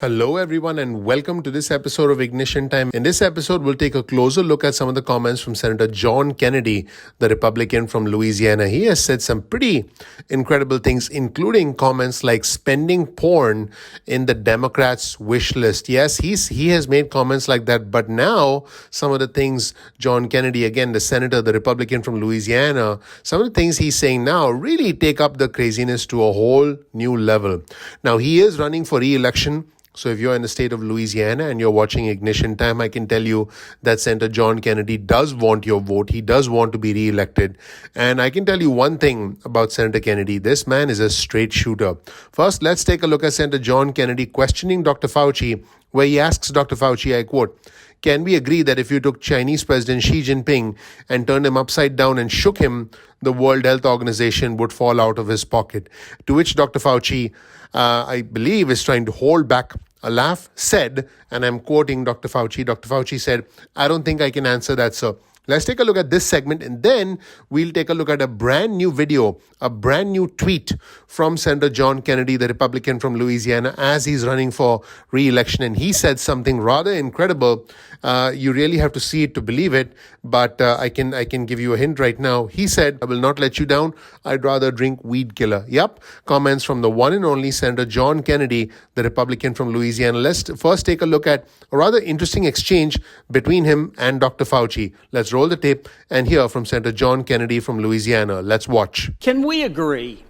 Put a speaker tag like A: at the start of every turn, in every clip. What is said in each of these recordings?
A: Hello, everyone, and welcome to this episode of Ignition Time. In this episode, we'll take a closer look at some of the comments from Senator John Kennedy, the Republican from Louisiana. He has said some pretty incredible things, including comments like spending porn in the Democrats' wish list. Yes, he has made comments like that, but now some of the things John Kennedy, again, the senator, the Republican from Louisiana, some of the things he's saying now really take up the craziness to a whole new level. Now, he is running for re-election. So if you're in the state of Louisiana and you're watching Ignition Time, I can tell you that Senator John Kennedy does want your vote. He does want to be reelected. And I can tell you one thing about Senator Kennedy. This man is a straight shooter. First, let's take a look at Senator John Kennedy questioning Dr. Fauci, where he asks Dr. Fauci, I quote, "Can we agree that if you took Chinese President Xi Jinping and turned him upside down and shook him, the World Health Organization would fall out of his pocket?" To which Dr. Fauci, I believe, is trying to hold back a laugh, said, and I'm quoting Dr. Fauci said, "I don't think I can answer that, sir." Let's take a look at this segment, and then we'll take a look at a brand new video, a brand new tweet from Senator John Kennedy, the Republican from Louisiana, as he's running for re-election. And he said something rather incredible. You really have to see it to believe it, but I can give you a hint right now. He said, "I will not let you down. I'd rather drink weed killer." Yep, comments from the one and only Senator John Kennedy, the Republican from Louisiana. Let's first take a look at a rather interesting exchange between him and Dr. Fauci. Let's roll the tape and hear from Senator John Kennedy from Louisiana. Let's watch.
B: Can we agree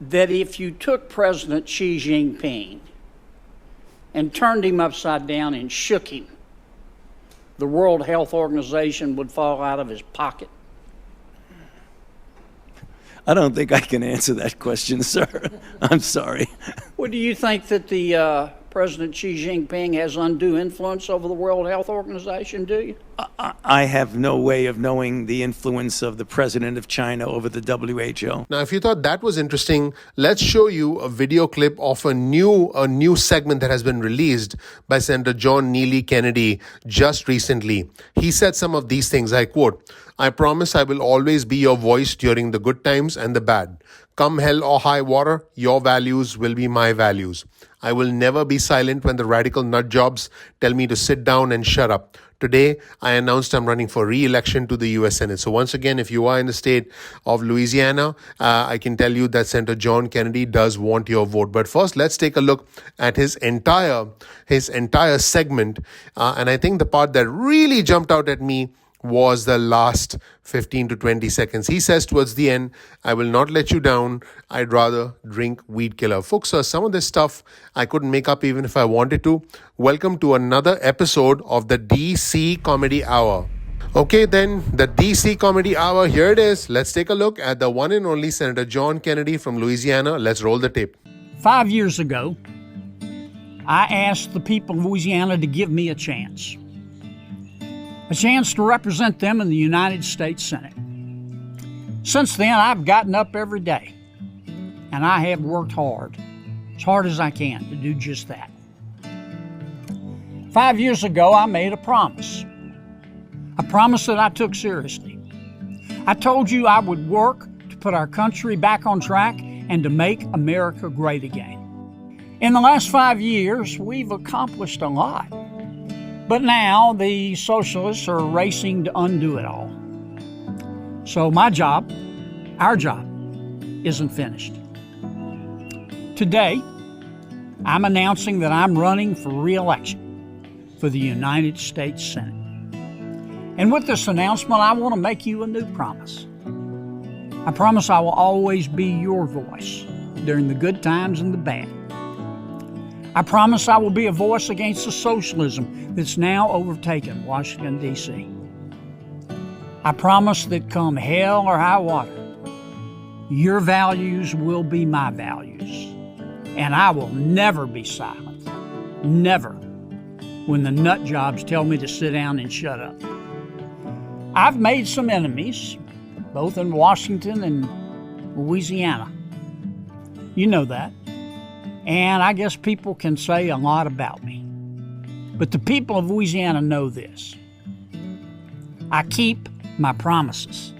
B: that if you took President Xi Jinping and turned him upside down and shook him, the World Health Organization would fall out of his pocket?
C: I don't think I can answer that question, sir. I'm sorry.
B: Well, do you think that the President Xi Jinping has undue influence over the World Health Organization, do you?
C: I have no way of knowing the influence of the president of China over the WHO.
A: Now, if you thought that was interesting, let's show you a video clip of a new segment that has been released by Senator John Neely Kennedy just recently. He said some of these things, I quote, "I promise I will always be your voice during the good times and the bad. Come hell or high water, your values will be my values. I will never be silent when the radical nut jobs tell me to sit down and shut up. Today, I announced I'm running for re-election to the U.S. Senate." So once again, if you are in the state of Louisiana, I can tell you that Senator John Kennedy does want your vote. But first, let's take a look at his entire segment. And I think the part that really jumped out at me was the last 15 to 20 seconds. He says towards the end, "I will not let you down. I'd rather drink weed killer." Folks, some of this stuff I couldn't make up even if I wanted to. Welcome to another episode of the DC Comedy Hour. Okay, then, the DC Comedy Hour, here it is. Let's take a look at the one and only Senator John Kennedy from Louisiana. Let's roll the tape.
B: 5 years ago, I asked the people of Louisiana to give me a chance to represent them in the United States Senate. Since then, I've gotten up every day, and I have worked as hard as I can to do just that. 5 years ago, I made a promise that I took seriously. I told you I would work to put our country back on track and to make America great again. In the last 5 years, we've accomplished a lot. But now the socialists are racing to undo it all. So our job isn't finished. Today, I'm announcing that I'm running for re-election for the United States Senate. And with this announcement, I want to make you a new promise. I promise I will always be your voice during the good times and the bad. I promise I will be a voice against the socialism that's now overtaken Washington, D.C. I promise that come hell or high water, your values will be my values. And I will never be silent, never, when the nut jobs tell me to sit down and shut up. I've made some enemies, both in Washington and Louisiana. You know that. And I guess people can say a lot about me. But the people of Louisiana know this. I keep my promises.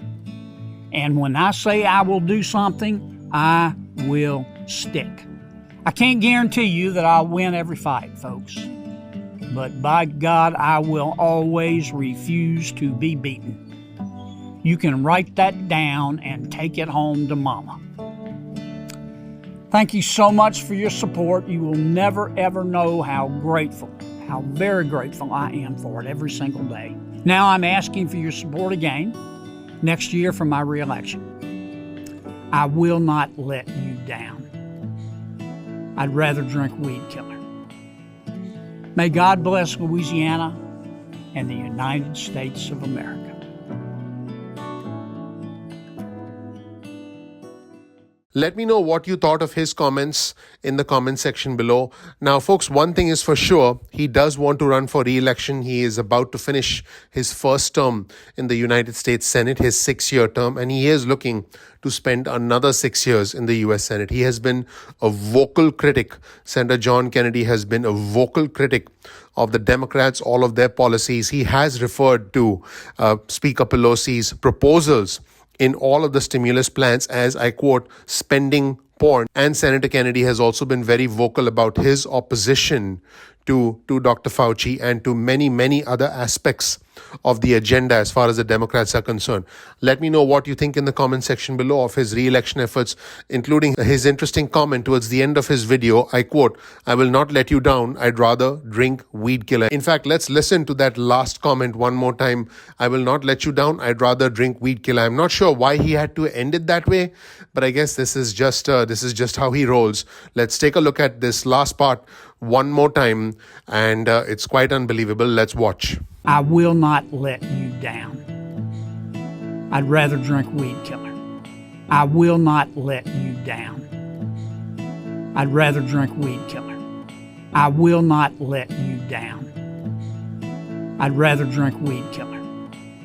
B: And when I say I will do something, I will stick. I can't guarantee you that I'll win every fight, folks. But by God, I will always refuse to be beaten. You can write that down and take it home to Mama. Thank you so much for your support. You will never, ever know how very grateful I am for it every single day. Now I'm asking for your support again next year for my reelection. I will not let you down. I'd rather drink weed killer. May God bless Louisiana and the United States of America.
A: Let me know what you thought of his comments in the comment section below. Now, folks, one thing is for sure, he does want to run for re-election. He is about to finish his first term in the United States Senate, his 6-year term, and he is looking to spend another 6 years in the U.S. Senate. He has been a vocal critic. Senator John Kennedy has been a vocal critic of the Democrats, all of their policies. He has referred to Speaker Pelosi's proposals in all of the stimulus plans as, I quote, spending porn. And Senator Kennedy has also been very vocal about his opposition to Dr. Fauci and to many, many other aspects of the agenda as far as the Democrats are concerned. Let me know what you think in the comment section below of his re-election efforts, including his interesting comment towards the end of his video. I quote, "I will not let you down. I'd rather drink weed killer." In fact, let's listen to that last comment one more time. "I will not let you down. I'd rather drink weed killer." I'm not sure why he had to end it that way, but I guess this is just how he rolls. Let's take a look at this last part one more time, and it's quite unbelievable. Let's watch.
B: I will not let you down. I'd rather drink weed killer. I will not let you down. I'd rather drink weed killer. I will not let you down. I'd rather drink weed killer.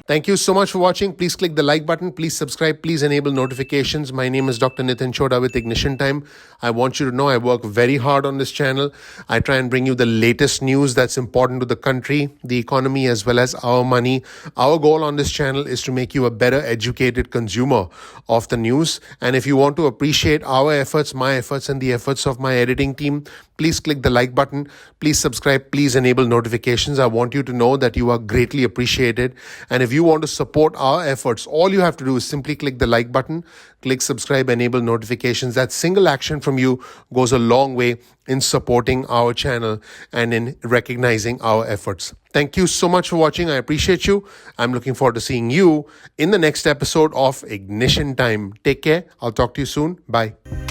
A: Thank you so much for watching. Please click the like button. Please subscribe. Please enable notifications. My name is Dr. Nitin Chhoda with Ignition Time. I want you to know I work very hard on this channel. I try and bring you the latest news that's important to the country, the economy, as well as our money. Our goal on this channel is to make you a better educated consumer of the news. And if you want to appreciate our efforts, my efforts, and the efforts of my editing team, please click the like button. Please subscribe. Please enable notifications. I want you to know that you are greatly appreciated. And if you want to support our efforts, all you have to do is simply click the like button, click subscribe, enable notifications. That single action from you goes a long way in supporting our channel and in recognizing our efforts. Thank you so much for watching. I appreciate you. I'm looking forward to seeing you in the next episode of Ignition Time. Take care. I'll talk to you soon. Bye.